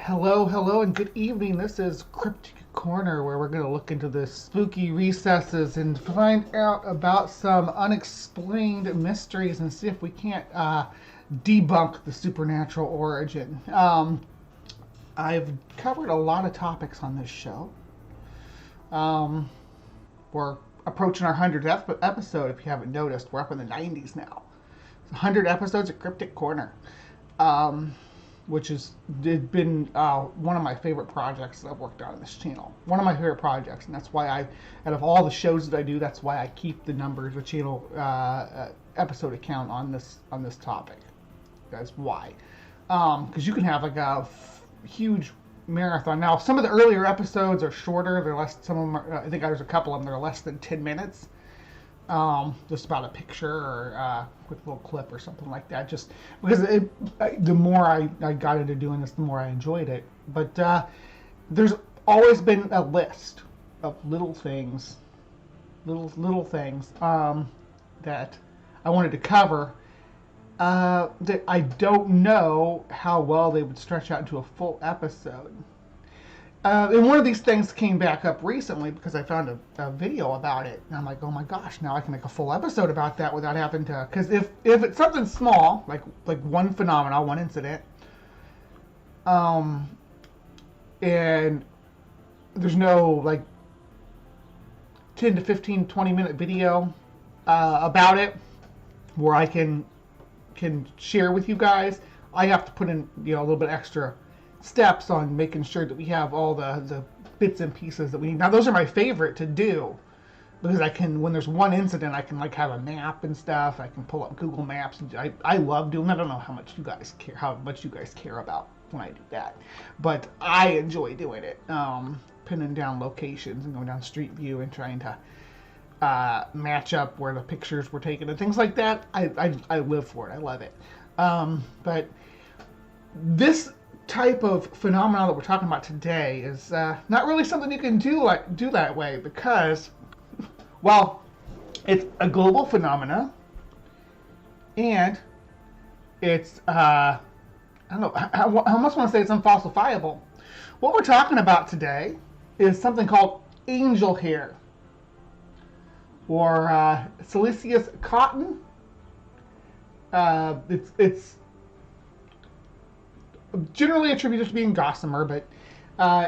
Hello, and good evening. This is CrypticCorner, where we're going to look into the spooky recesses and find out about some unexplained mysteries and see if we can't debunk the supernatural origin. I've covered a lot of topics on this show. We're approaching our 100th episode, if you haven't noticed. We're up in the 90s now. 100 episodes of CrypticCorner. Which has been one of my favorite projects that I've worked on this channel. One of my favorite projects, and that's why out of all the shows that I do, that's why I keep the numbers, the channel episode account on this topic. That's why, because you can have like a huge marathon. Now, some of the earlier episodes are shorter. They're less. Some of them are, I think there's a couple of them that are less than 10 minutes. Just about a picture or a quick little clip or something like that. Just because the more I got into doing this, the more I enjoyed it. But there's always been a list of little things that I wanted to cover that I don't know how well they would stretch out into a full episode. And one of these things came back up recently because I found a video about it. And I'm like, oh my gosh, now I can make a full episode about that without having to... Because if it's something small, like one phenomenon, one incident, and there's no like 10 to 15, 20-minute video about it where I can share with you guys, I have to put in a little bit extra steps on making sure that we have all the bits and pieces that we need. Now those are my favorite to do because I can, when there's one incident, I can like have a map and stuff. I can pull up Google Maps. I love doing that. I don't know how much you guys care about when I do that, but I enjoy doing it. Pinning down locations and going down Street View and trying to match up where the pictures were taken and things like that. I live for it. I love it. But this type of phenomenon that we're talking about today is not really something you can do that way because, well, it's a global phenomena and it's I don't know, I almost want to say it's unfalsifiable. What we're talking about today is something called angel hair or Silicious cotton. It's generally attributed to being gossamer, but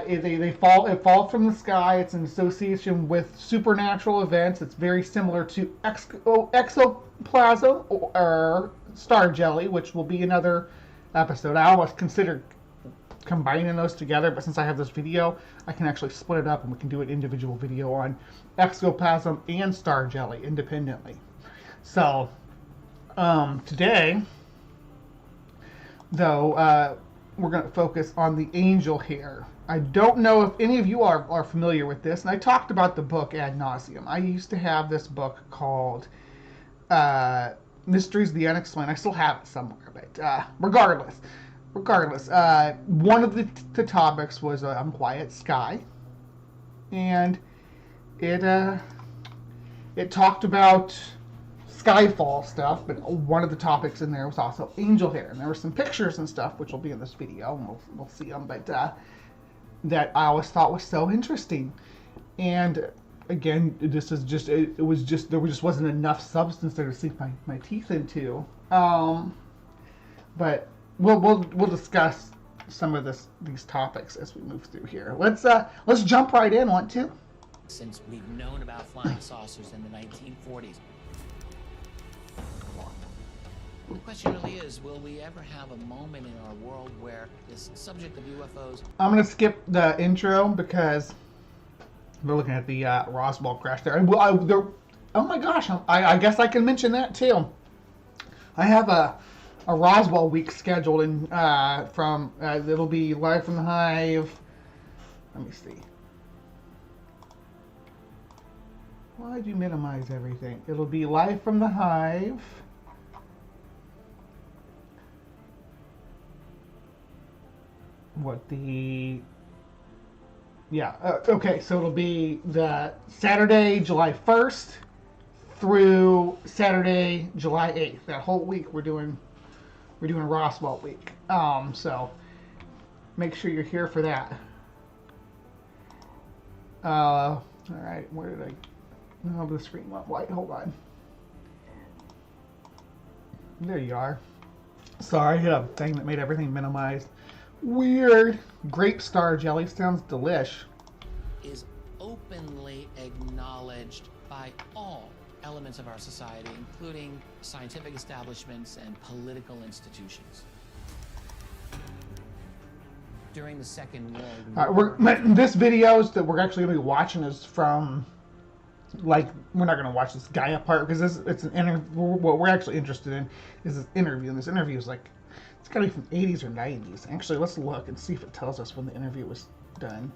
it falls from the sky. It's in association with supernatural events. It's very similar to exoplasm or star jelly, which will be another episode. I always considered combining those together, but since I have this video, I can actually split it up and we can do an individual video on exoplasm and star jelly independently. So today, though, we're going to focus on the angel hair. I don't know if any of you are familiar with this, and I talked about the book ad nauseum. I used to have this book called Mysteries of the Unexplained. I still have it somewhere, but regardless, one of the topics was Unquiet Sky, and it talked about Skyfall stuff, but one of the topics in there was also angel hair, and there were some pictures and stuff which will be in this video, and we'll see them. But that I always thought was so interesting, and again, there just wasn't enough substance there to sink my teeth into. But we'll discuss some of these topics as we move through here. Let's jump right in. Want to? Since we've known about flying saucers in the 1940s. The question really is, will we ever have a moment in our world where this subject of UFOs... I'm going to skip the intro because we're looking at the Roswell crash there. Oh my gosh, I guess I can mention that too. I have a Roswell week scheduled and it'll be live from the Hive. Let me see. Why'd you minimize everything? It'll be live from the Hive. Okay, so it'll be the Saturday, July 1st through Saturday, July 8th. That whole week we're doing Roswell week. So make sure you're here for that. All right, where did I? Oh, the screen went white. Hold on. There you are. Sorry, I hit a thing that made everything minimized. Weird. Grape star jelly sounds delish. Is openly acknowledged by all elements of our society, including scientific establishments and political institutions. During the Second World War... This video that we're actually going to be watching is from, like, we're not going to watch this Gaia part because it's an interview. What we're actually interested in is this interview, and this interview is like, it's got to be from 80s or 90s. Actually, let's look and see if it tells us when the interview was done.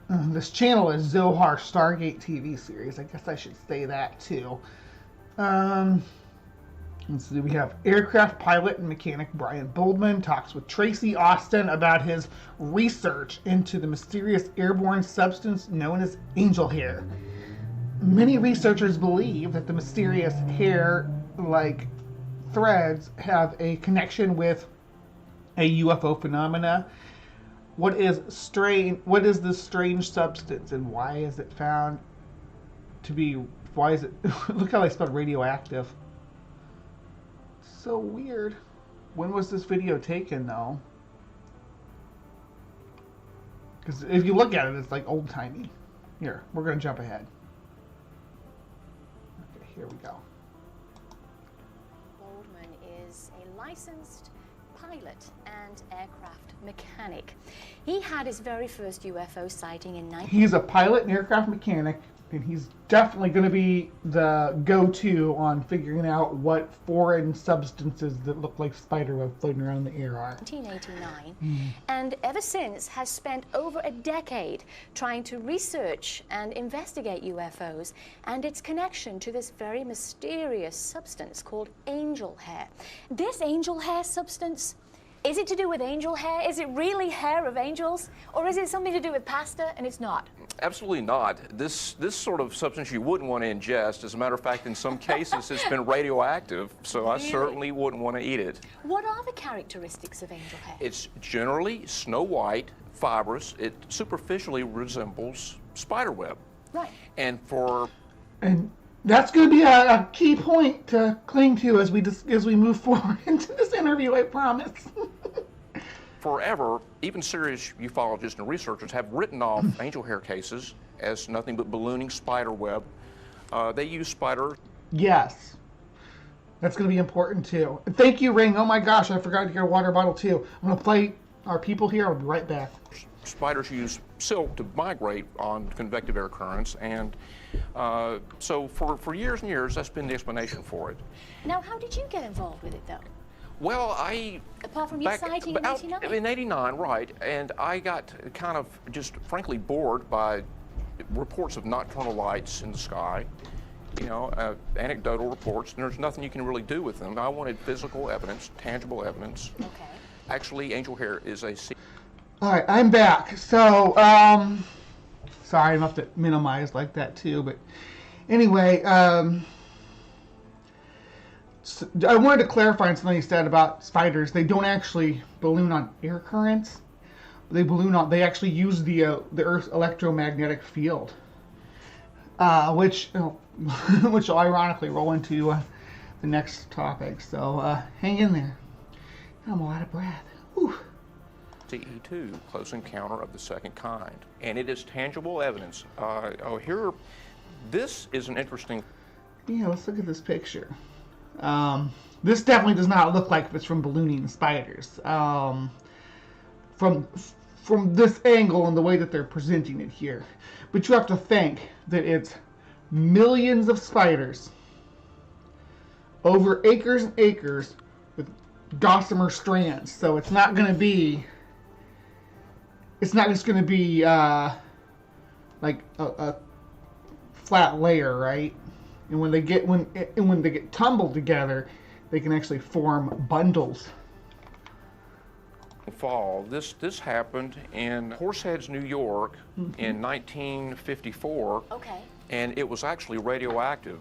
This channel is Zohar Stargate TV series. I guess I should say that too. Let's see, we have aircraft pilot and mechanic Brian Boldman talks with Tracy Austin about his research into the mysterious airborne substance known as angel hair. Many researchers believe that the mysterious hair-like threads have a connection with a UFO phenomena. What is this strange substance, and why is it found to be? Why is it? Look how they spelled radioactive. So weird. When was this video taken, though? Because if you look at it, it's like old-timey. Here, we're going to jump ahead. Okay, here we go. Boldman is a licensed pilot and aircraft mechanic. He had his very first UFO sighting in 19... He's a pilot and aircraft mechanic, and he's definitely going to be the go-to on figuring out what foreign substances that look like spiderweb floating around the air are. 1989, and ever since has spent over a decade trying to research and investigate UFOs and its connection to this very mysterious substance called angel hair. This angel hair substance, is it to do with angel hair? Is it really hair of angels? Or is it something to do with pasta and it's not? Absolutely not. This sort of substance you wouldn't want to ingest. As a matter of fact, in some cases, it's been radioactive, so I certainly wouldn't want to eat it. What are the characteristics of angel hair? It's generally snow white, fibrous. It superficially resembles spiderweb. Right. And that's going to be a key point to cling to as we move forward into this interview, I promise. forever, even serious ufologists and researchers have written off angel hair cases as nothing but ballooning spider web. They use spider. Yes. That's going to be important too. Thank you, Ring. Oh my gosh, I forgot to get a water bottle too. I'm going to play our people here. I'll be right back. Spiders use silk to migrate on convective air currents, and so for years and years, that's been the explanation for it. Now, how did you get involved with it, though? Well, apart from your sighting in 89? In 89, right, and I got kind of just frankly bored by reports of nocturnal lights in the sky, you know, anecdotal reports, and there's nothing you can really do with them. I wanted physical evidence, tangible evidence. Okay. Actually, angel hair is a... All right, I'm back. So, sorry, I have to minimize like that too, but anyway, so I wanted to clarify something you said about spiders. They don't actually balloon on air currents. They actually use the Earth's electromagnetic field, which will ironically roll into the next topic. So hang in there. I'm a lot of breath. Whew. CE2, close encounter of the second kind, and it is tangible evidence. Here, this is an interesting. Yeah, let's look at this picture. This definitely does not look like it's from ballooning spiders. From this angle and the way that they're presenting it here, but you have to think that it's millions of spiders over acres and acres with gossamer strands. So it's not going to be. It's not just going to be like a flat layer, right? And when they get tumbled together, they can actually form bundles. Fall. This happened in Horseheads, New York, in 1954. Okay. And it was actually radioactive.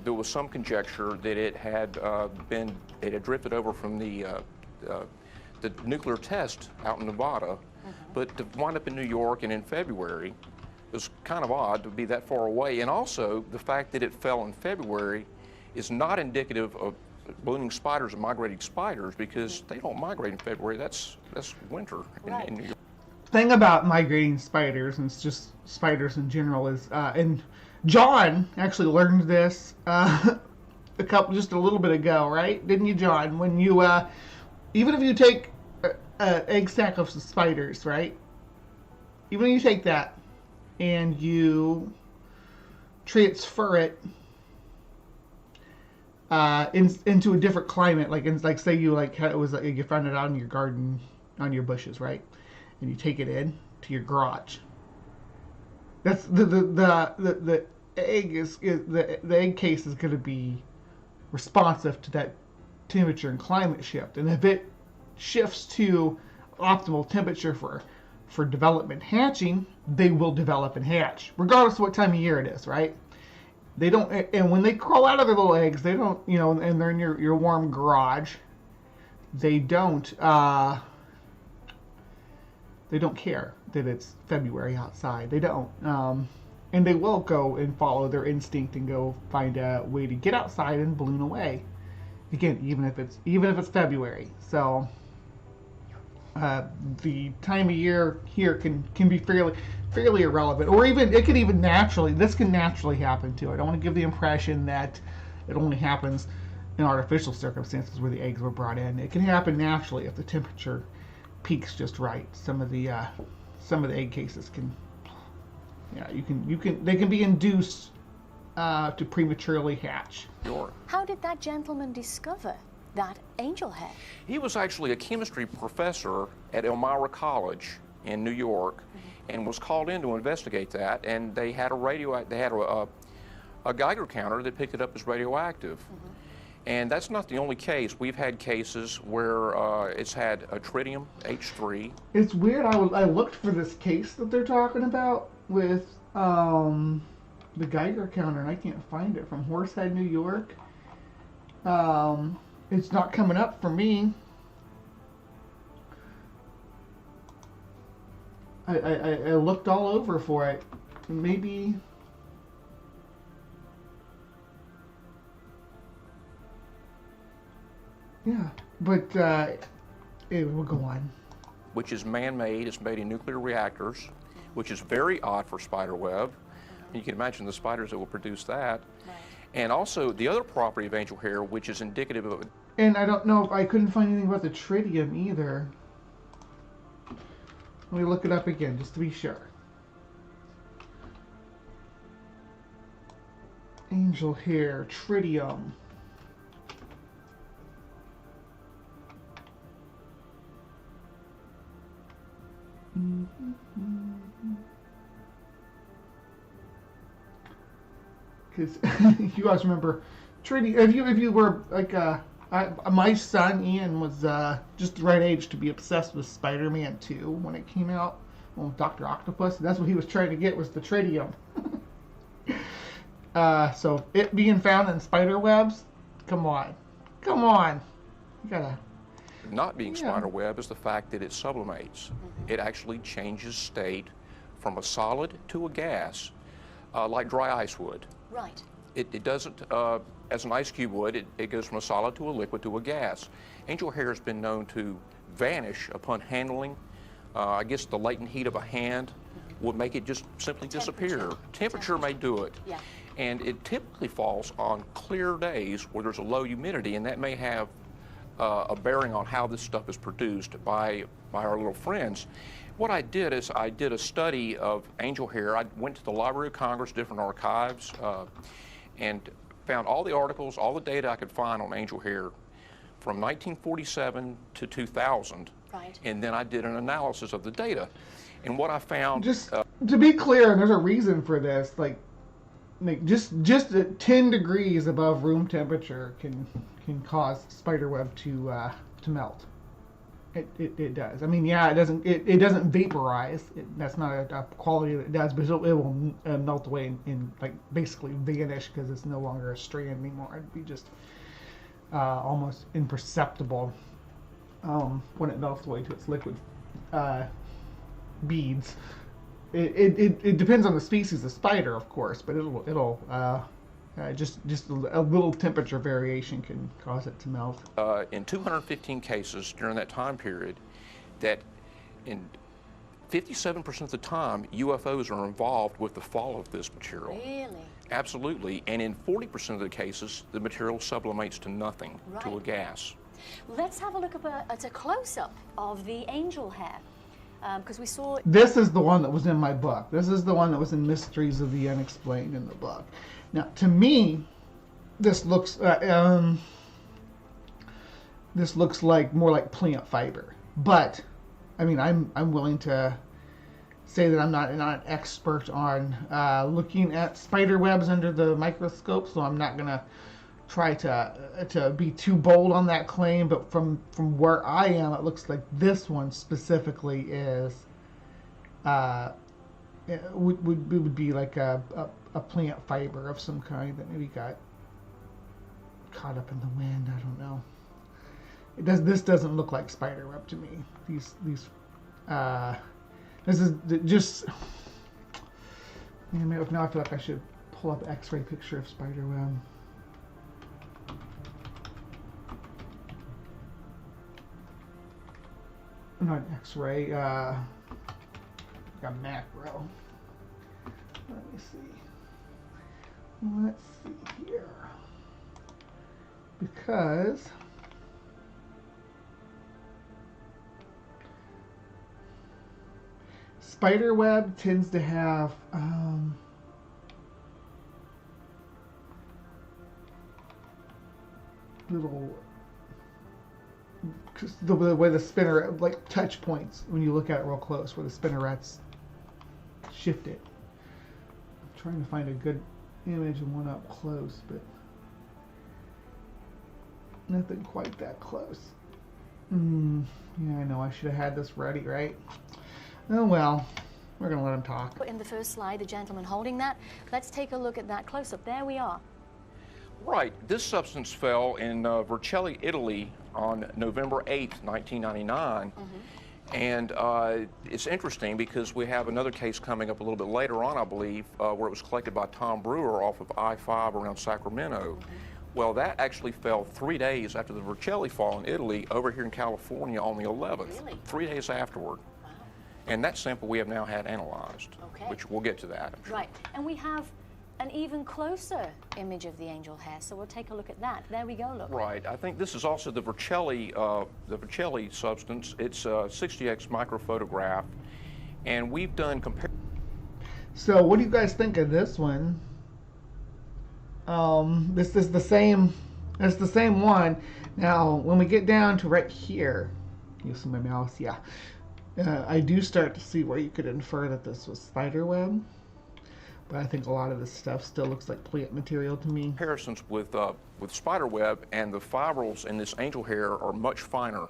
There was some conjecture that it had drifted over from the the nuclear test out in Nevada, but to wind up in New York and in February, it was kind of odd to be that far away. And also, the fact that it fell in February is not indicative of ballooning spiders and migrating spiders, because they don't migrate in February. That's winter in New York. Thing about migrating spiders, and it's just spiders in general, is and John actually learned this just a little bit ago, right? Didn't you, John? When you even if you take an egg sac of spiders, right? Even if you take that and you transfer it into a different climate, like say you you found it out in your garden on your bushes, right? And you take it in to your garage. That's the egg the egg case is going to be responsive to that temperature and climate shift. And if it shifts to optimal temperature for development hatching, they will develop and hatch, regardless of what time of year it is, right? They don't, and when they crawl out of their little eggs, they don't, and they're in your warm garage, they don't care that it's February outside. They don't. And they will go and follow their instinct and go find a way to get outside and balloon away. Again, even if it's February. So the time of year here can be fairly irrelevant, or even this can naturally happen too. I don't want to give the impression that it only happens in artificial circumstances where the eggs were brought in. It can happen naturally if the temperature peaks just right. Some of the egg cases can, they can be induced to prematurely hatch. Sure. How did that gentleman discover that angel hair? He was actually a chemistry professor at Elmira College in New York, and was called in to investigate that. And they had a Geiger counter that picked it up as radioactive. And that's not the only case. We've had cases where it's had a tritium H3. It's weird. I looked for this case that they're talking about with the Geiger counter, and I can't find it, from Horsehead, New York. It's not coming up for me. I looked all over for it. Maybe. Yeah, but it will go on. Which is man-made. It's made in nuclear reactors, which is very odd for spider web. You can imagine the spiders that will produce that. Right. And also the other property of angel hair, which is indicative of. And I don't know if I couldn't find anything about the tritium either. Let me look it up again just to be sure. Angel hair, tritium. Because you guys remember tritium. If you were like my son Ian was just the right age to be obsessed with Spider-Man 2 when it came out. Well, Dr. Octopus. That's what he was trying to get, was the tritium. So it being found in spider webs, come on, you gotta. Not being spider web is the fact that it sublimates. It actually changes state from a solid to a gas, like dry ice would. Right. It doesn't, as an ice cube would, it goes from a solid to a liquid to a gas. Angel hair has been known to vanish upon handling. I guess the latent heat of a hand would make it just simply disappear. Temperature may do it. Yeah. And it typically falls on clear days where there's a low humidity, and that may have a bearing on how this stuff is produced by our little friends. What I did is I did a study of angel hair. I went to the Library of Congress, different archives, and found all the articles, all the data I could find on angel hair from 1947 to 2000. Right. And then I did an analysis of the data. And what I found... Just to be clear, and there's a reason for this, like just at 10 degrees above room temperature can cause spider web to melt. It does. I mean, yeah, it doesn't vaporize. That's not a quality that it does, but it will melt away and like basically vanish because it's no longer a strand anymore. It'd be just almost imperceptible. when it melts away to its liquid beads. It depends on the species of spider, of course, but it'll just a little temperature variation can cause it to melt. In 215 cases during that time period, that in 57% of the time, UFOs are involved with the fall of this material. Really? Absolutely. And in 40% of the cases, the material sublimates to nothing, to a Right. gas. Let's have a look at a close-up of the angel hair, because we saw. This is the one that was in my book. This is the one that was in Mysteries of the Unexplained in the book. Now, to me, this looks like more like plant fiber. But, I mean, I'm willing to say that I'm not an expert on looking at spider webs under the microscope, so I'm not gonna try to be too bold on that claim. But from where I am, it looks like this one specifically is would be like a plant fiber of some kind that maybe got caught up in the wind. I don't know. This doesn't look like spider web to me. This is just. Now I feel like I should pull up an X-ray picture of spider web. Not an X-ray. Like a macro. Let me see. Let's see here. Because spider web tends to have little, the way the spinner, like touch points when you look at it real close, where the spinnerets shift it. I'm trying to find a good image and one up close, but nothing quite that close. Yeah, I know I should have had this ready, right? Oh well, we're gonna let him talk. In the first slide, the gentleman holding that. Let's take a look at that close-up. There we are. Right. This substance fell in Vercelli, Italy on November 8th, 1999. And it's interesting because we have another case coming up a little bit later on, I believe, where it was collected by Tom Brewer off of I-5 around Sacramento. Well, that actually fell 3 days after the Vercelli fall in Italy over here in California on the 11th, Really? 3 days afterward. And that sample we have now had analyzed, Okay. which we'll get to that, I'm sure. Right, and we have an even closer image of the angel hair, so we'll take a look at that. There we go, look. Right. I think this is also the Vercelli substance. It's a 60x microphotograph, and we've done So what do you guys think of this one? This is the same. It's the same one. Now, when we get down to right here, you see my mouse, yeah. I do start to see where you could infer that this was spider web, but I think a lot of this stuff still looks like plant material to me. comparisons with spider web, and the fibrils in this angel hair are much finer.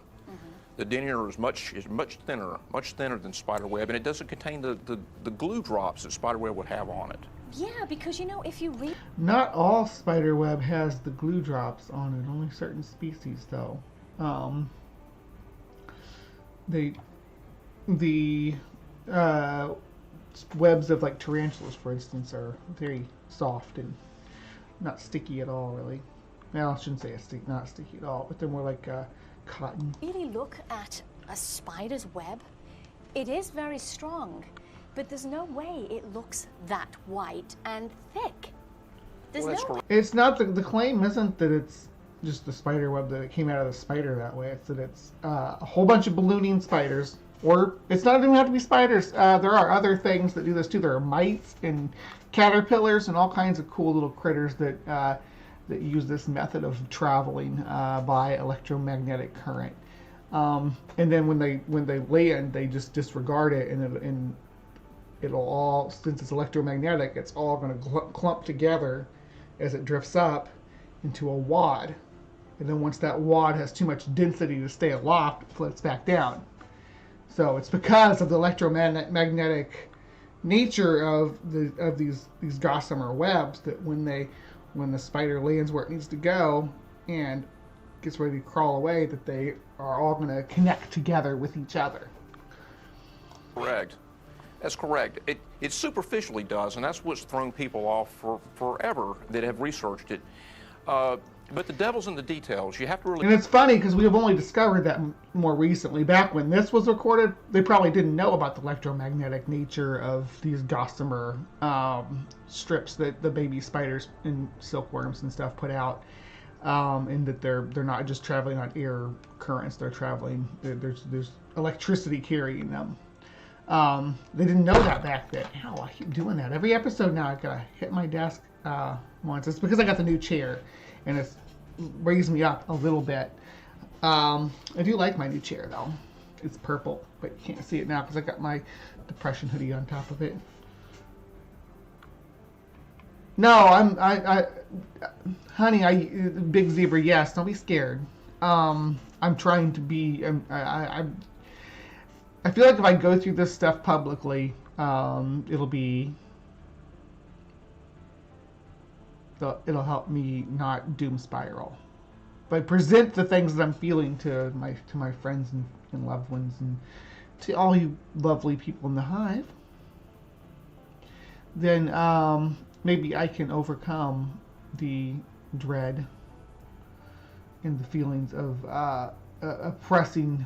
The denier is much thinner than spider web, and it doesn't contain the glue drops that spider web would have on it. Yeah, because you know, if you read. Not all spider web has the glue drops on it. Only certain species, though. The webs of like tarantulas, for instance, are very soft and not sticky at all, really. Well, I shouldn't say not sticky at all, but they're more like cotton. Really look at a spider's web, it is very strong, but there's no way it looks that white and thick. There's Well, that's no way. It's not the claim isn't that it's just the spider web that it came out of the spider that way. It's that it's a whole bunch of ballooning spiders, or it's not even have to be spiders. There are other things that do this too. There are mites and caterpillars and all kinds of cool little critters that that use this method of traveling by electromagnetic current. And then when they land, they just disregard it, and it'll all, since it's electromagnetic, it's all going to clump together as it drifts up into a wad. And then once that wad has too much density to stay aloft, it floats back down. So it's because of the electromagnetic nature of these gossamer webs that when the spider lands where it needs to go and gets ready to crawl away, that they are all going to connect together with each other. Correct. That's correct. It superficially does, and that's what's thrown people off for forever that have researched it. But the devil's in the details. You have to really... And it's funny because we have only discovered that more recently. Back when this was recorded, they probably didn't know about the electromagnetic nature of these gossamer strips that the baby spiders and silkworms and stuff put out, and that they're not just traveling on air currents. They're traveling. There's electricity carrying them. They didn't know that back then. Ow, I keep doing that every episode now. I gotta hit my desk once. It's because I got the new chair, and it's raised me up a little bit. I do like my new chair though. It's purple, but you can't see it now because I got my depression hoodie on top of it. No, honey, big zebra. Yes, don't be scared. I'm trying to be. I feel like if I go through this stuff publicly, it'll help me not doom spiral. If I present the things that I'm feeling to my friends and loved ones and to all you lovely people in the Hive, then maybe I can overcome the dread and the feelings of oppressing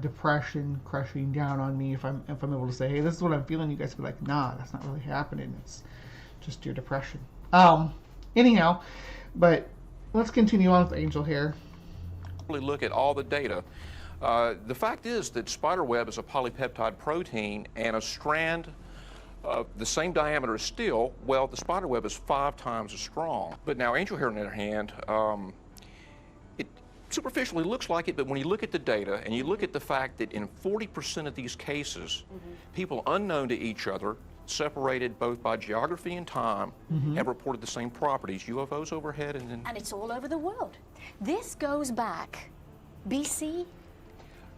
depression crushing down on me. If I'm able to say, hey, this is what I'm feeling, you guys be like, nah, that's not really happening. It's just your depression. Anyhow, but let's continue on with Angel here. Really look at all the data. The fact is that spiderweb is a polypeptide protein, and a strand the same diameter as steel, well, the spiderweb is 5 times as strong. But now angel hair, on the other hand, it superficially looks like it, but when you look at the data and you look at the fact that in 40% of these cases, people unknown to each other, separated both by geography and time, have reported the same properties, UFOs overhead and then... And it's all over the world. This goes back BC?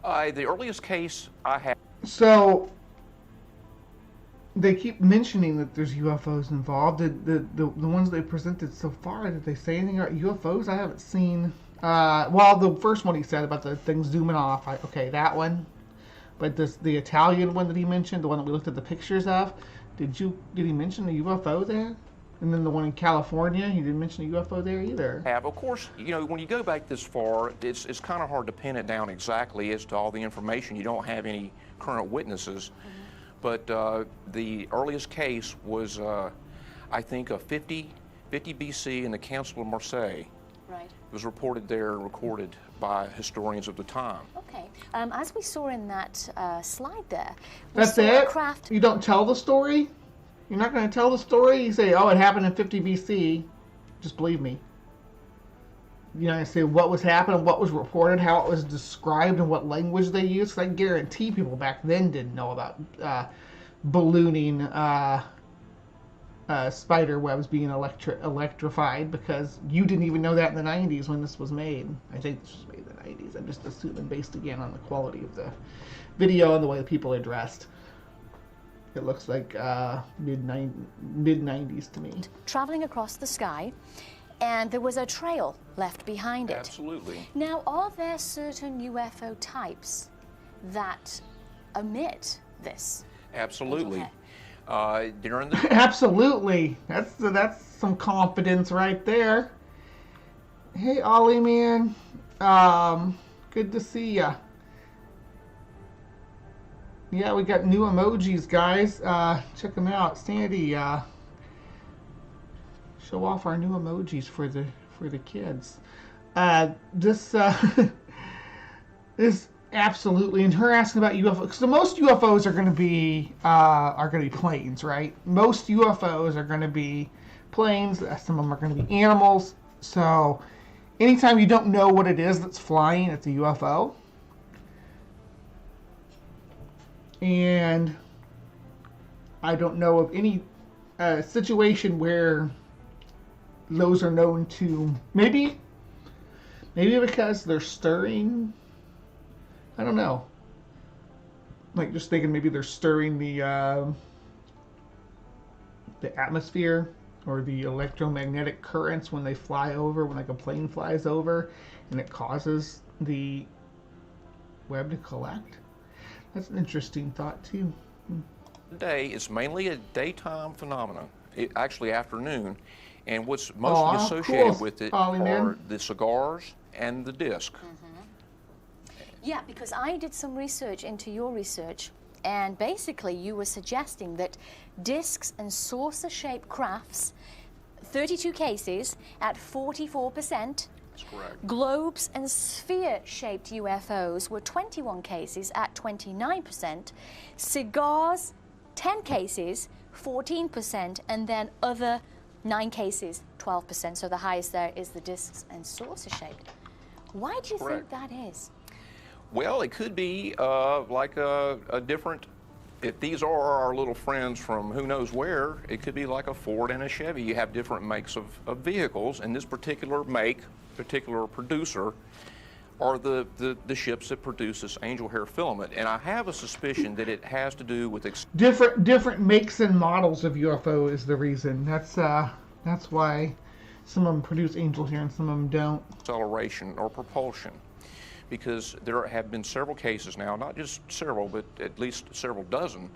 The earliest case I have... So, they keep mentioning that there's UFOs involved. The ones they presented so far, did they say anything about UFOs? I haven't seen... well, the first one he said about the thing zooming off, okay, that one. But the Italian one that he mentioned, the one that we looked at the pictures of, did he mention the UFO there? And then the one in California, he didn't mention a UFO there either. Of course, you know, when you go back this far, it's kind of hard to pin it down exactly as to all the information. You don't have any current witnesses. But the earliest case was, I think, a 50 BC in the Council of Marseille. Right. It was reported there and recorded by historians of the time. Okay. As we saw in that slide there, that's it? You don't tell the story? You're not going to tell the story? You say, oh, it happened in 50 BC. Just believe me. You're not going to say what was happening, what was reported, how it was described, and what language they used. Because I guarantee people back then didn't know about ballooning spider webs being electrified, because you didn't even know that in the 90s when this was made. I think this was made in the 90s. I'm just assuming based again on the quality of the video and the way the people are dressed. It looks like mid-90s to me. Traveling across the sky, and there was a trail left behind it. Absolutely. Now, are there certain UFO types that emit this? Absolutely. During the... Absolutely. That's some confidence right there. Hey, Ollie, man. Good to see ya. Yeah, we got new emojis, guys. Check them out. Sandy, show off our new emojis for the kids. This is absolutely, and her asking about UFOs. So most UFOs are going to be planes, right? Most UFOs are going to be planes. Some of them are going to be animals. So anytime you don't know what it is that's flying, it's a UFO. And I don't know of any situation where those are known to, maybe because they're stirring, I don't know, like just thinking maybe they're stirring the atmosphere or the electromagnetic currents when they fly over, when like a plane flies over, and it causes the web to collect. That's an interesting thought too. Today is mainly a daytime phenomenon, actually afternoon, and what's mostly associated with it are the cigars and the disc. Yeah, because I did some research into your research, and basically you were suggesting that discs and saucer-shaped crafts, 32 cases at 44%. That's correct. Globes and sphere-shaped UFOs were 21 cases at 29%. Cigars, 10 cases, 14%, and then other 9 cases, 12%. So the highest there is the discs and saucer-shaped. Why do you think that is? Well, it could be like a different, if these are our little friends from who knows where, it could be like a Ford and a Chevy. You have different makes of vehicles, and this particular make, particular producer, are the ships that produce this angel hair filament. And I have a suspicion that it has to do with different makes and models of UFO is the reason. That's why some of them produce angel hair and some of them don't. Acceleration or propulsion. Because there have been several cases now, not just several, but at least several dozen,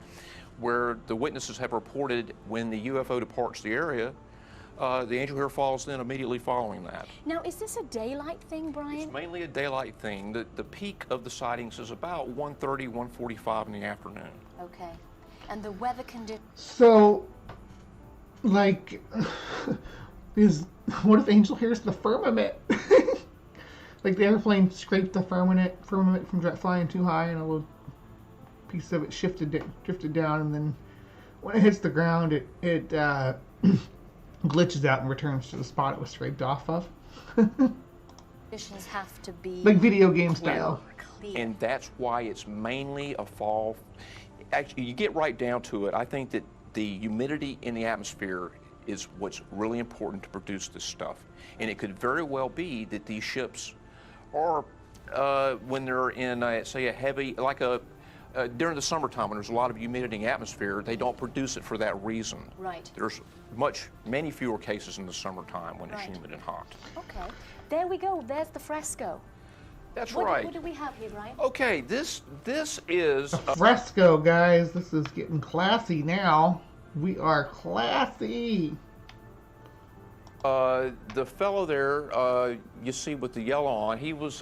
where the witnesses have reported when the UFO departs the area, the angel hair falls then immediately following that. Now, is this a daylight thing, Brian? It's mainly a daylight thing. The peak of the sightings is about 1:30, 1:45 in the afternoon. Okay. And the weather conditions? So, like, what if angel hair is the firmament? Like the airplane scraped the firmament from flying too high, and a little piece of it drifted down, and then when it hits the ground, it glitches out and returns to the spot it was scraped off of. Conditions have to be like video game style. Clear. And that's why it's mainly a fall. Actually, you get right down to it. I think that the humidity in the atmosphere is what's really important to produce this stuff. And it could very well be that these ships are, when they're in, say, a heavy, like during the summertime when there's a lot of humidity in the atmosphere, they don't produce it for that reason. Right. There's many fewer cases in the summertime when it's humid and hot. Okay. There we go. There's the fresco. That's right. What do we have here, Brian? Okay, this is a fresco, guys. This is getting classy now. We are classy. The fellow there, you see with the yellow on, he was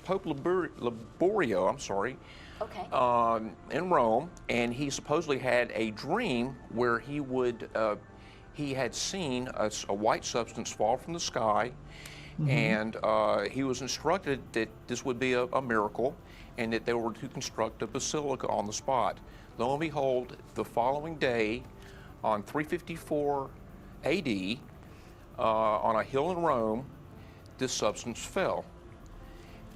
Pope Laborio, I'm sorry, okay. In Rome, and he supposedly had a dream where he had seen a white substance fall from the sky, and he was instructed that this would be a miracle, and that they were to construct a basilica on the spot. Lo and behold, the following day, on 354 AD, on a hill in Rome, this substance fell.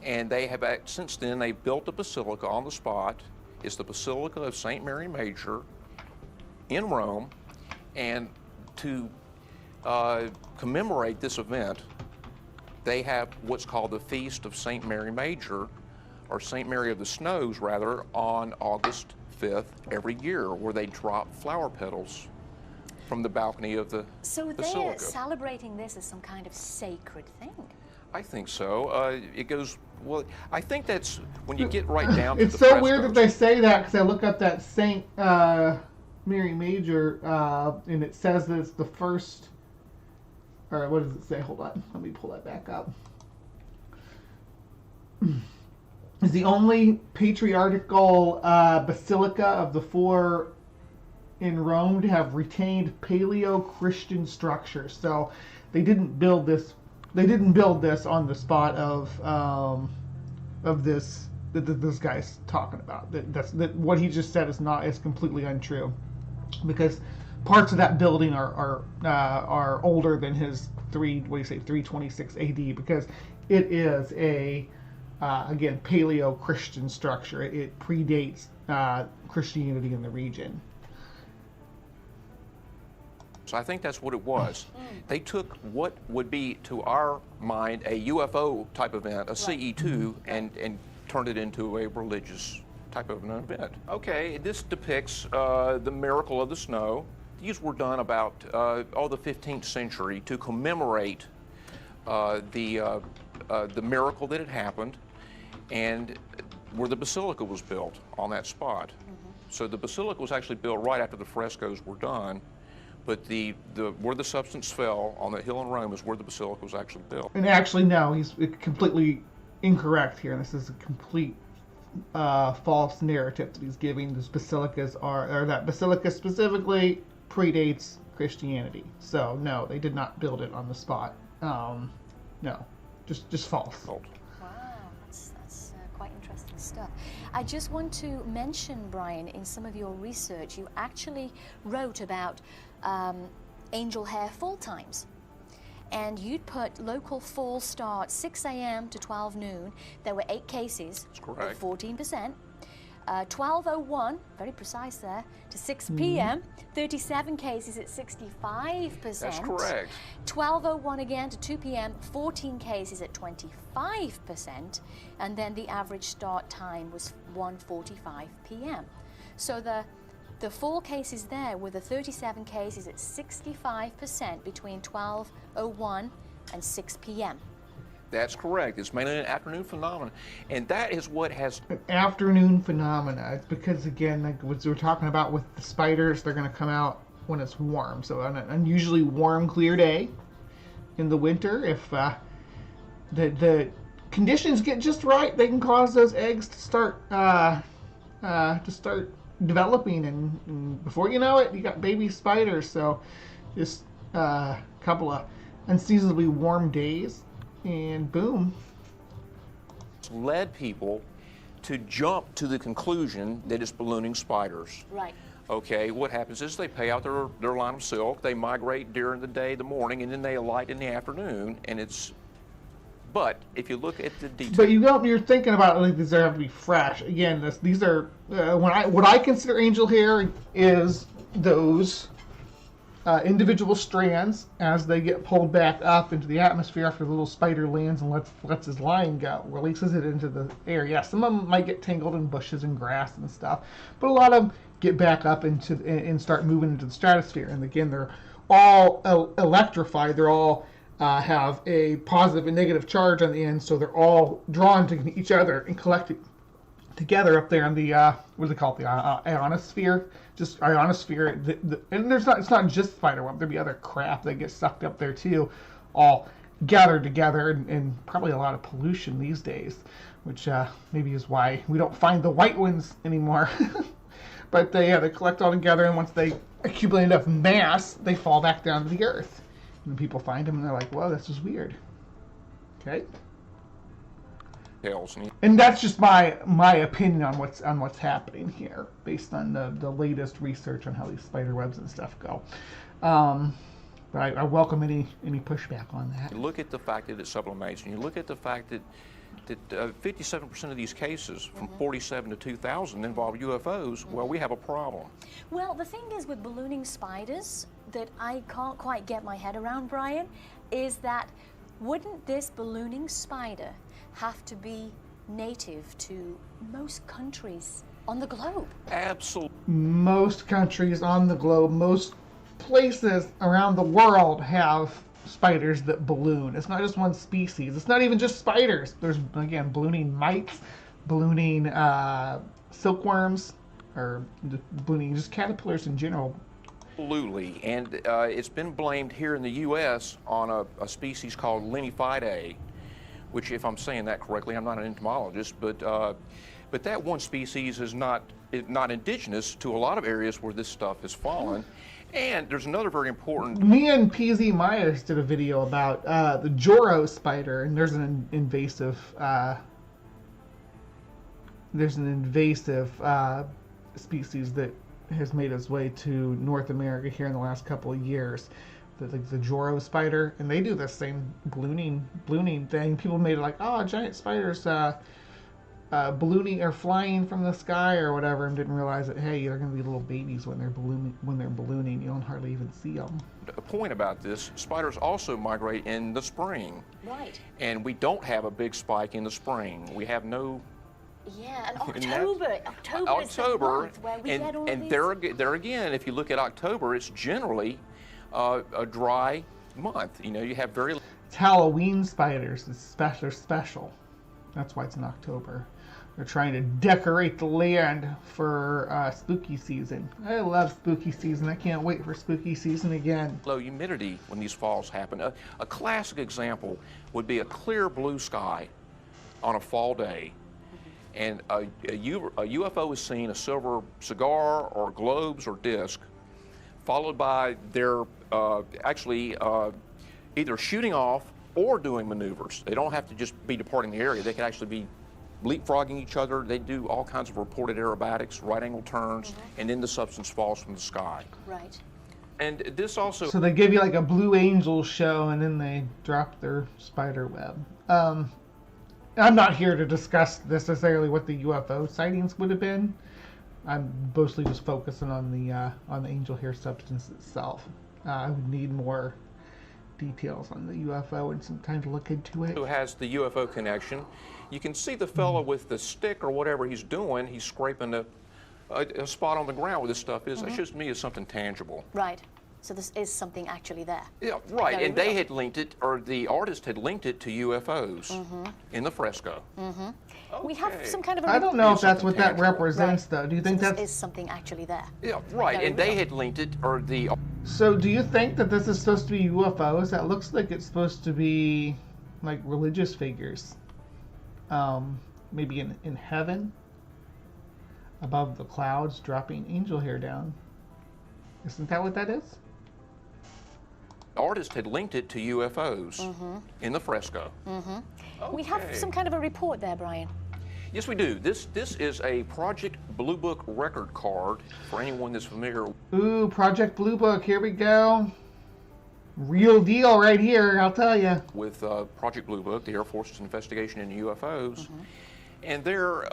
And they have, since then, they've built a basilica on the spot. It's the Basilica of St. Mary Major in Rome. And to commemorate this event, they have what's called the Feast of St. Mary Major, or St. Mary of the Snows, rather, on August 5th every year, where they drop flower petals from the balcony of the basilica. So they're celebrating this as some kind of sacred thing. I think so. It goes, well, I think that's when you get right down to it's the so frescoes. weird that they say that, because I look up that St. Mary Major, and it says that it's the first, or what does it say? Hold on, let me pull that back up. It's the only patriarchal basilica of the four in Rome to have retained Paleo-Christian structures. So they didn't build this. They didn't build this on the spot of this that this guy's talking about. That what he just said is completely untrue, because parts of that building are older than his 326 AD, because it is a again Paleo-Christian structure. It predates Christianity in the region. So I think that's what it was. They took what would be, to our mind, a UFO type event, a CE2, and turned it into a religious type of an event. Okay, this depicts the miracle of the snow. These were done about the 15th century to commemorate the the miracle that had happened and where the basilica was built on that spot. So the basilica was actually built right after the frescoes were done, but where the substance fell on the hill in Rome is where the basilica was actually built. And actually, no, he's completely incorrect here. This is a complete false narrative that he's giving. These basilicas or that basilica specifically predates Christianity. So no, they did not build it on the spot. No, just false. Wow, that's quite interesting stuff. I just want to mention, Brian, in some of your research, you actually wrote about angel hair fall times. And you'd put local fall start 6 a.m. to 12 noon. There were 8 cases, That's correct. 14%. 12:01, very precise there, to 6 p.m., 37 cases at 65%. That's correct. 12:01 again to 2 p.m., 14 cases at 25%. And then the average start time was 1:45 p.m. So the 4 cases there were the 37 cases at 65% between 12:01 and 6 p.m. That's correct. It's mainly an afternoon phenomenon, and that is what has An afternoon phenomena. It's because, again, like what we were talking about with the spiders, they're going to come out when it's warm. So on an unusually warm, clear day in the winter, if the conditions get just right, they can cause those eggs to start developing, and before you know it, you got baby spiders. So just a couple of unseasonably warm days, and boom. led people to jump to the conclusion that it's ballooning spiders. Right. Okay, what happens is they pay out their line of silk, they migrate during the day, the morning, and then they alight in the afternoon, and it's, but if you look at the details. But you're thinking about like these have to be fresh. Again, these are what I consider angel hair is those individual strands as they get pulled back up into the atmosphere after the little spider lands and lets his line go, releases it into the air. Yeah, some of them might get tangled in bushes and grass and stuff, but a lot of them get back up into and start moving into the stratosphere. And again, they're all electrified. They're all have a positive and negative charge on the end, so they're all drawn to each other and collected together up there in the what do they call it, the ionosphere, just ionosphere. And it's not just spiderweb. There'd be other crap that gets sucked up there too, all gathered together, and probably a lot of pollution these days, which maybe is why we don't find the white ones anymore. But they collect all together, and once they accumulate enough mass, they fall back down to the earth. And people find them, and they're like, "Whoa, this is weird." Okay. And that's just my opinion on what's happening here, based on the latest research on how these spider webs and stuff go. But I welcome any pushback on that. You look at the fact that it sublimates, and you look at the fact that 57% of these cases, from 47 to 2000, involve UFOs. Well, we have a problem. Well, the thing is with ballooning spiders that I can't quite get my head around, Brian, is that wouldn't this ballooning spider have to be native to most countries on the globe? Absolutely. Most countries on the globe, most places around the world have spiders that balloon. It's not just one species. It's not even just spiders. There's, again, ballooning mites, ballooning silkworms, or ballooning just caterpillars in general. Absolutely, and it's been blamed here in the U.S. on a species called Linefidae, which, if I'm saying that correctly, I'm not an entomologist, but that one species is not indigenous to a lot of areas where this stuff has fallen. And there's another very important. Me and PZ Myers did a video about the Joro spider, and there's an invasive species that has made its way to North America here in the last couple of years. The Joro spider, and they do the same ballooning thing. People made it like, oh, giant spiders ballooning or flying from the sky or whatever, and didn't realize that, hey, they're going to be little babies when they're ballooning. You don't hardly even see them. A point about this: spiders also migrate in the spring. Right. And we don't have a big spike in the spring. We have no. Yeah, and October is the month where we get all and these. there again, if you look at October, it's generally a dry month. You know, you have very. It's Halloween spiders. They're special. That's why it's in October. They're trying to decorate the land for spooky season. I love spooky season. I can't wait for spooky season again. Low humidity when these falls happen. A classic example would be a clear blue sky on a fall day, and a UFO is seen, a silver cigar or globes or disc, followed by their either shooting off or doing maneuvers. They don't have to just be departing the area. They can actually be leapfrogging each other. They do all kinds of reported aerobatics, right angle turns, and then the substance falls from the sky. Right. And this also... So they give you like a Blue Angel show, and then they drop their spider web. I'm not here to discuss necessarily what the UFO sightings would have been. I'm mostly just focusing on the angel hair substance itself. I would need more details on the UFO and some time to look into it. Who has the UFO connection. You can see the fellow with the stick or whatever he's doing, he's scraping a spot on the ground where this stuff is. That shows to me as something tangible. Right. So this is something actually there. Yeah, right. Very and they real. had linked it, or the artist had linked it to UFOs in the fresco. We have some kind of a... I don't know if that's what that tangible. represents, though. Do you think this that's... is something actually there. Yeah, right. Very And they real. had linked it, or the... So do you think that this is supposed to be UFOs? That looks like it's supposed to be like religious figures. Maybe in heaven, above the clouds, dropping angel hair down. Isn't that what that is? artist had linked it to UFOs in the fresco. We have some kind of a report there, Brian. Yes, we do. This is a Project Blue Book record card for anyone that's familiar. Ooh, Project Blue Book, here we go. Real deal right here, I'll tell you. With Project Blue Book, the Air Force's investigation into UFOs. And there,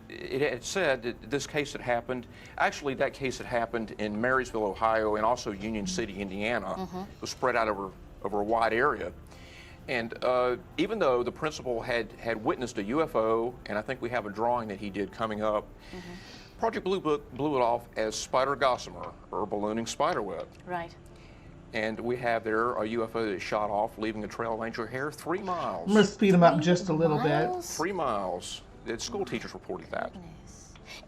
it had said that this case had happened, actually that case had happened in Marysville, Ohio, and also Union City, Indiana. It was spread out over a wide area. And even though the principal had witnessed a UFO, and I think we have a drawing that he did coming up, Project Blue Book blew it off as spider gossamer, or ballooning spiderweb. Right. And we have there a UFO that shot off, leaving a trail of angel hair 3 miles. I'm going to speed them up just a little bit. 3 miles. The school teachers reported that.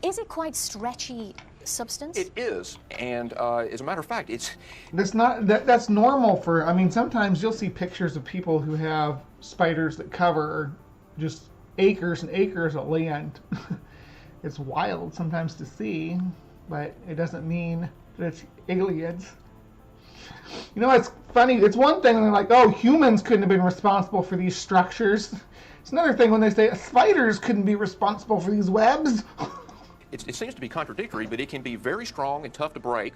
Is it quite stretchy substance? It is, and as a matter of fact, it's... That's not, that's normal for, I mean, sometimes you'll see pictures of people who have spiders that cover just acres and acres of land. It's wild sometimes to see, but it doesn't mean that it's aliens. You know, it's funny, it's one thing when they're like, oh, humans couldn't have been responsible for these structures. It's another thing when they say spiders couldn't be responsible for these webs. It seems to be contradictory, but it can be very strong and tough to break,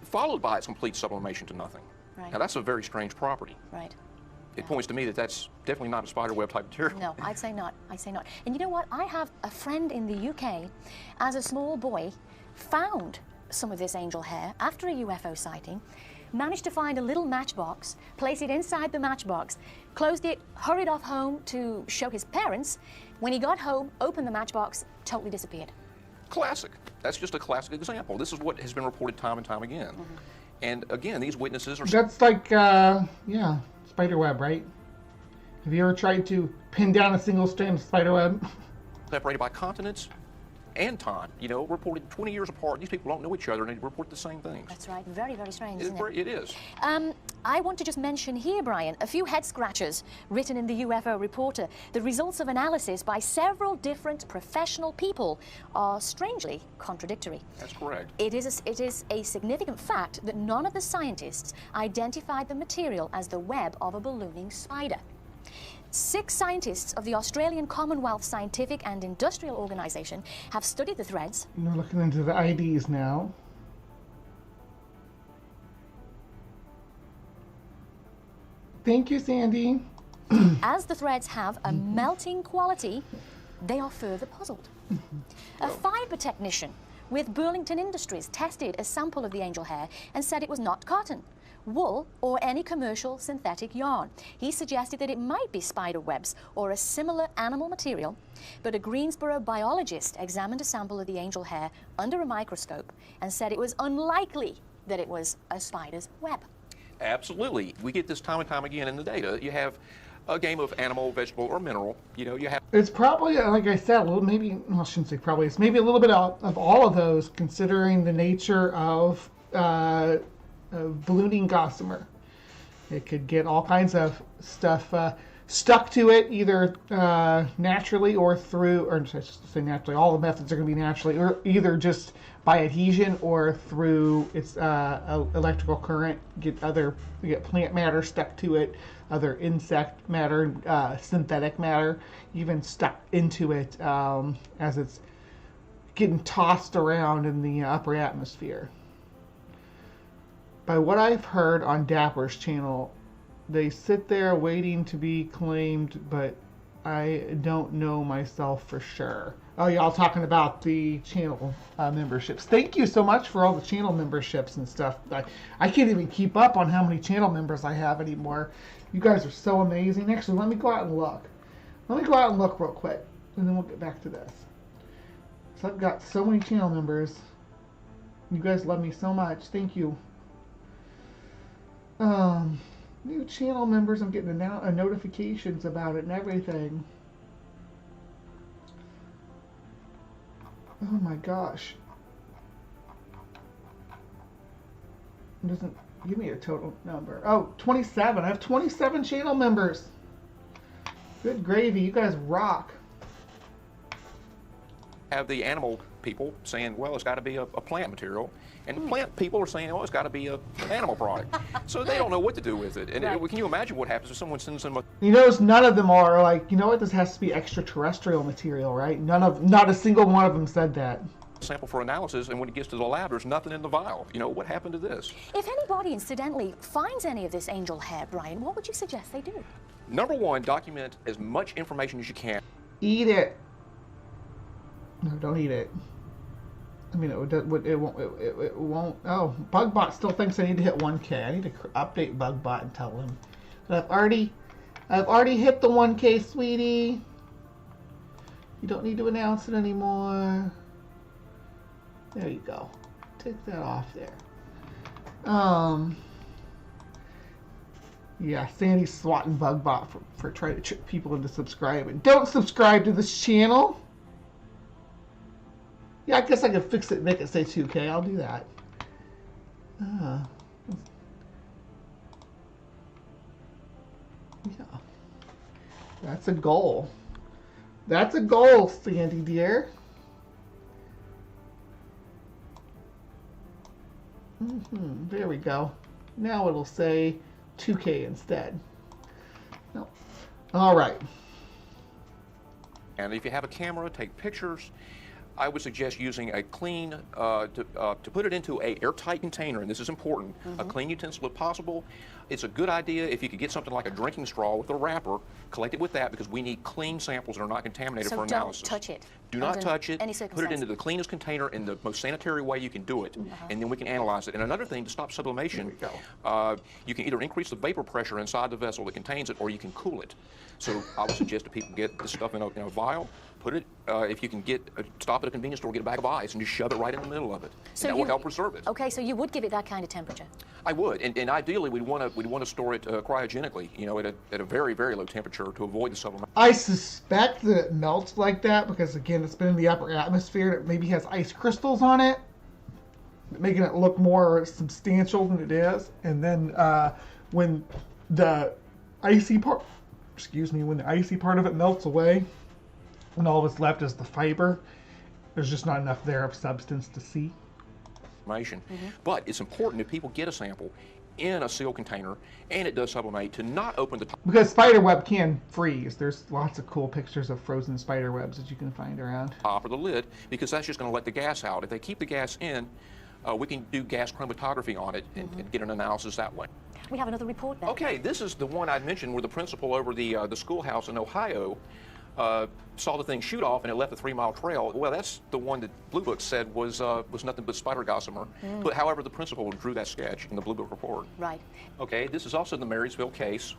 followed by its complete sublimation to nothing. Right. Now, that's a very strange property. Right. It points to me that that's definitely not a spider web type material. No, I'd say not. I'd say not. And you know what? I have a friend in the UK, as a small boy, found some of this angel hair after a UFO sighting, managed to find a little matchbox, place it inside the matchbox, closed it, hurried off home to show his parents. When he got home, opened the matchbox, totally disappeared. Classic. That's just a classic example. This is what has been reported time and time again. And again, these witnesses are... That's like, yeah, spider web, right? Have you ever tried to pin down a single strand of spider web? separated by continents and time, you know, reported 20 years apart. These people don't know each other and they report the same things. That's right. Very, very strange, isn't it? It is. I want to just mention here, Brian, a few head scratchers written in the UFO Reporter. The results of analysis by several different professional people are strangely contradictory. That's correct. It is a significant fact that none of the scientists identified the material as the web of a ballooning spider. 6 scientists of the Australian Commonwealth Scientific and Industrial Organisation have studied the threads. We're looking into the IDs now. Thank you, Sandy. As the threads have a melting quality, they are further puzzled. A fibre technician with Burlington Industries tested a sample of the angel hair and said it was not cotton, wool, or any commercial synthetic yarn. He suggested that it might be spider webs or a similar animal material, but a Greensboro biologist examined a sample of the angel hair under a microscope and said it was unlikely that it was a spider's web. Absolutely. We get this time and time again in the data. You have a game of animal, vegetable, or mineral. You know, you have... It's probably, like I said, a little, maybe, well, I shouldn't say probably, it's maybe a little bit of all of those, considering the nature of ballooning gossamer. It could get all kinds of stuff stuck to it, either naturally or through, or I should say naturally, all the methods are going to be naturally, or either just by adhesion or through its electrical current. You get plant matter stuck to it, other insect matter, synthetic matter, even stuck into it as it's getting tossed around in the upper atmosphere. By what I've heard on Dapper's channel, they sit there waiting to be claimed, but I don't know myself for sure. Oh, y'all talking about the channel memberships. Thank you so much for all the channel memberships and stuff. I can't even keep up on how many channel members I have anymore. You guys are so amazing. Actually, let me go out and look. Let me go out and look real quick, and then we'll get back to this. So I've got so many channel members. You guys love me so much. Thank you. New channel members, I'm getting notifications about it and everything. Oh my gosh. It doesn't give me a total number. Oh, 27. I have 27 channel members. Good gravy. You guys rock. Have the animal people saying, well, it's got to be a plant material. And the plant people are saying, oh, it's got to be an animal product. So they don't know what to do with it. And Right. can you imagine what happens if someone sends them a... You notice none of them are like, you know what, this has to be extraterrestrial material, right? Not a single one of them said that. sample for analysis, and when it gets to the lab, there's nothing in the vial. You know, what happened to this? If anybody, incidentally, finds any of this angel hair, Brian, what would you suggest they do? Number one, document as much information as you can. Eat it. No, don't eat it. I mean, it won't. Oh, BugBot still thinks I need to hit 1K. I need to update BugBot and tell him that I've already hit the 1K, sweetie. You don't need to announce it anymore. There you go. Take that off there. Yeah, Sandy's swatting BugBot for trying to trick people into subscribing. Don't subscribe to this channel. Yeah, I guess I could fix it and make it say 2K. I'll do that. Yeah. That's a goal. That's a goal, Sandy dear. There we go. Now it'll say 2K instead. No. All right. And if you have a camera, take pictures. I would suggest using a clean, to put it into an airtight container, and this is important, a clean utensil if possible. It's a good idea if you could get something like a drinking straw with a wrapper, collect it with that, because we need clean samples that are not contaminated for analysis. So don't touch it. Do not touch it. Any Put it into the cleanest container in the most sanitary way you can do it, and then we can analyze it. And another thing, to stop sublimation, you can either increase the vapor pressure inside the vessel that contains it, or you can cool it. So I would suggest that people get this stuff in a vial, put it, if you can stop at a convenience store, get a bag of ice, and just shove it right in the middle of it. So and that will help preserve it. Okay, so you would give it that kind of temperature? I would, and ideally we'd want to store it cryogenically, you know, at a very, very low temperature to avoid the sublimation. I suspect that it melts like that because, again, it's been in the upper atmosphere. It maybe has ice crystals on it, making it look more substantial than it is. And then when the icy part, when the icy part of it melts away, and all that's left is the fiber, there's just not enough there of substance to see. But it's important if people get a sample in a sealed container and it does sublimate to not open the top. Because spider web can freeze. There's lots of cool pictures of frozen spider webs that you can find around. Top of the lid, because that's just going to let the gas out. If they keep the gas in, we can do gas chromatography on it and get an analysis that way. We have another report there. Okay, this is the one I mentioned where the principal over the schoolhouse in Ohio saw the thing shoot off and it left a 3-mile trail. Well, that's the one that Blue Book said was nothing but spider gossamer. But however, the principal drew that sketch in the Blue Book report. Right. Okay, this is also the Marysville case.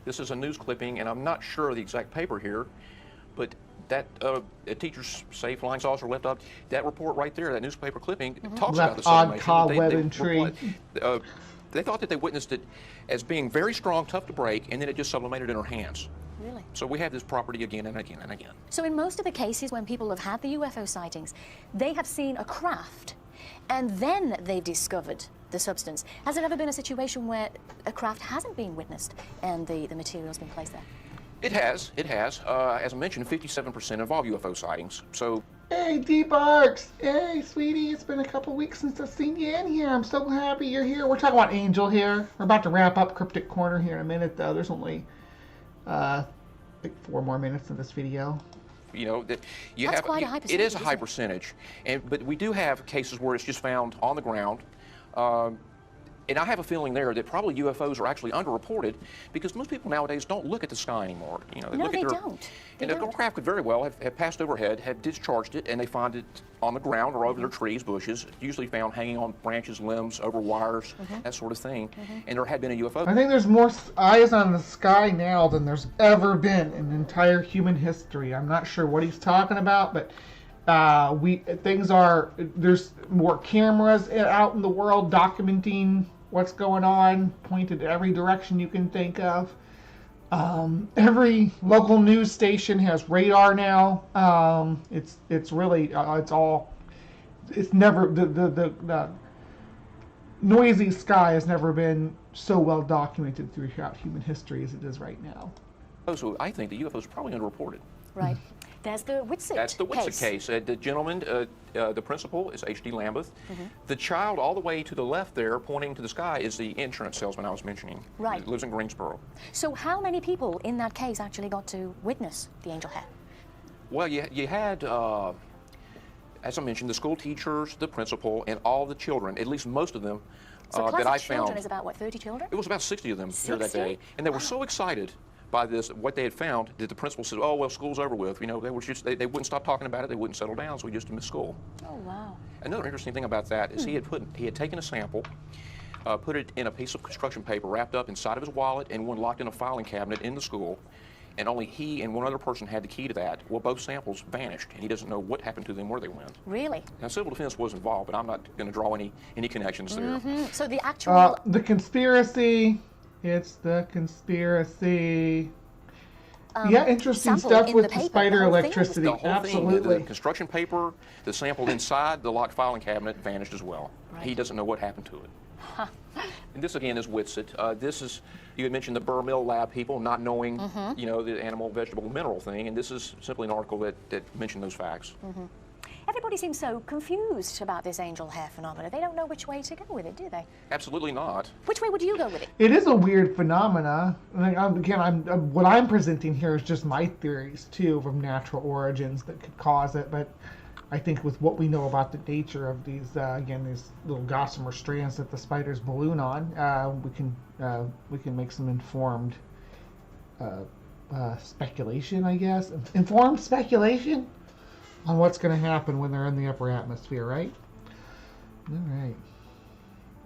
This is a news clipping, and I'm not sure of the exact paper here, but that a teacher's safe flying saucer left up. That report right there, that newspaper clipping, talks about the sublimation. Odd cobweb and tree. they thought that they witnessed it as being very strong, tough to break, and then it just sublimated in her hands. Really? So we have this property again and again and again. So in most of the cases when people have had the UFO sightings, they have seen a craft, and then they've discovered the substance. Has there ever been a situation where a craft hasn't been witnessed and the material's been placed there? It has. As I mentioned, 57% of all UFO sightings. So. Hey, D-Barks! Hey, sweetie, it's been a couple weeks since I've seen you in here. I'm so happy you're here. We're talking about Angel here. We're about to wrap up Cryptic Corner here in a minute, though. There's only, like 4 more minutes of this video. You know, that you That's have. quite a high percentage, it is a high isn't it? percentage, but we do have cases where it's just found on the ground. And I have a feeling there that probably UFOs are actually underreported because most people nowadays don't look at the sky anymore. You know, No, look they at their, don't. And the craft could very well have passed overhead, have discharged it, and they find it on the ground or over their trees, bushes, usually found hanging on branches, limbs, over wires, that sort of thing. And there had been a UFO. I think there's more eyes on the sky now than there's ever been in entire human history. I'm not sure what he's talking about, but there's more cameras out in the world documenting what's going on, pointed every direction you can think of. Every local news station has radar now. It's really it's never the noisy sky has never been so well documented throughout human history as it is right now. So I think the UFOs are probably underreported. Right. There's the Whitsitt That's the Whitsitt case. The gentleman, the principal is H.D. Lambeth. The child all the way to the left there, pointing to the sky, is the insurance salesman I was mentioning. Right. He lives in Greensboro. So how many people in that case actually got to witness the angel hair? Well, you had, as I mentioned, the school teachers, the principal, and all the children, at least most of them, So that I children found. is about, what, 30 children? It was about 60 of them here that 60? day. And they were so excited by this, what they had found, that the principal said, oh, well, school's over with. You know, they wouldn't stop talking about it, they wouldn't settle down, so we just missed school. Oh, wow. Another interesting thing about that is he had taken a sample, put it in a piece of construction paper wrapped up inside of his wallet and one locked in a filing cabinet in the school, and only he and one other person had the key to that. Well, both samples vanished, and he doesn't know what happened to them, where they went. Really? Now, civil defense was involved, but I'm not going to draw any connections there. So the actual... The conspiracy. It's the conspiracy. Yeah, interesting sample stuff in with the the paper, spider the whole thing was- electricity. The whole Absolutely. thing, the construction paper, the sample inside the locked filing cabinet vanished as well. Right. He doesn't know what happened to it. And this again is Whitsitt. This is, you had mentioned the Burr Mill Lab people not knowing, you know, the animal, vegetable, mineral thing, and this is simply an article that mentioned those facts. Everybody seems so confused about this angel hair phenomena. They don't know which way to go with it, do they? Absolutely not. Which way would you go with it? It is a weird phenomena. What I'm presenting here is just my theories too from natural origins that could cause it. But I think with what we know about the nature of these, these little gossamer strands that the spiders balloon on, we can make some informed speculation, I guess. Informed speculation on what's going to happen when they're in the upper atmosphere, right? All right.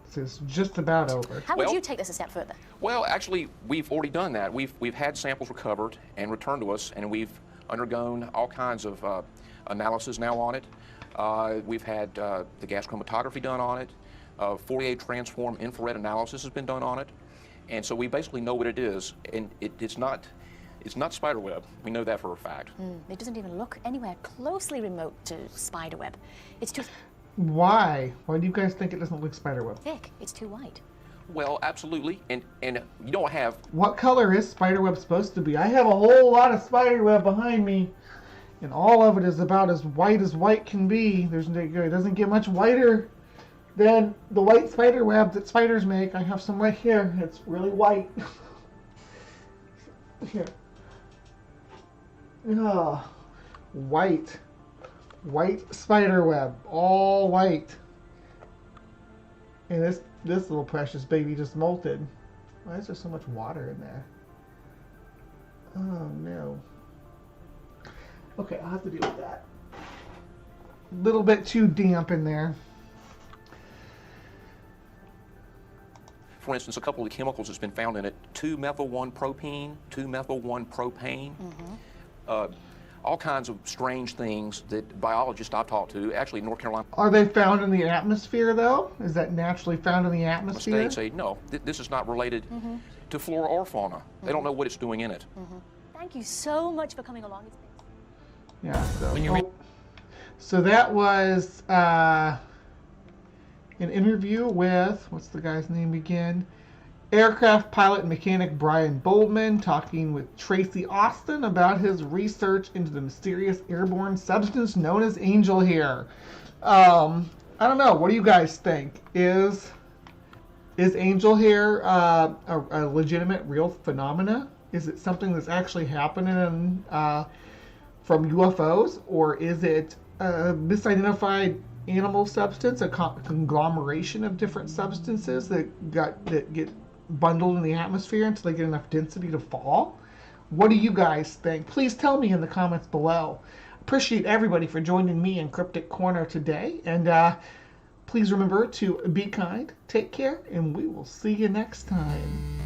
So it's just about over. How would Well- you take this a step further? Well, actually, we've already done that. We've had samples recovered and returned to us, and we've undergone all kinds of analysis now on it. We've had the gas chromatography done on it. Fourier transform infrared analysis has been done on it. And so we basically know what it is, and it's not spiderweb. We know that for a fact. It doesn't even look anywhere closely remote to spiderweb. It's too Why? Why do you guys think it doesn't look spiderweb? thick. It's too white. Well, absolutely, and you don't have. What color is spiderweb supposed to be? I have a whole lot of spiderweb behind me, and all of it is about as white can be. It doesn't get much whiter than the white spiderweb that spiders make. I have some right here. It's really white. Here. Oh, white spiderweb, all white. And this little precious baby just molted. Why is there so much water in there? Oh no. Okay, I'll have to deal with that. A little bit too damp in there. For instance, a couple of the chemicals that's been found in it: 2-methyl-1-propene, 2-methyl-1-propane. all kinds of strange things that biologists I've talked to, actually in North Carolina. Are they found in the atmosphere, though? Is that naturally found in the atmosphere? They say, no, this is not related to flora or fauna. They don't know what it's doing in it. Thank you so much for coming along. Yeah, so, When you so that was an interview with, what's the guy's name again? Aircraft pilot and mechanic Brian Boldman talking with Tracy Austin about his research into the mysterious airborne substance known as angel hair. I don't know. What do you guys think? Is angel hair a legitimate, real phenomena? Is it something that's actually happening from UFOs, or is it a misidentified animal substance, a conglomeration of different substances that get bundled in the atmosphere until they get enough density to fall? What do you guys think? Please tell me in the comments below. Appreciate everybody for joining me in Cryptic Corner today, and please remember to be kind, take care, and we will see you next time.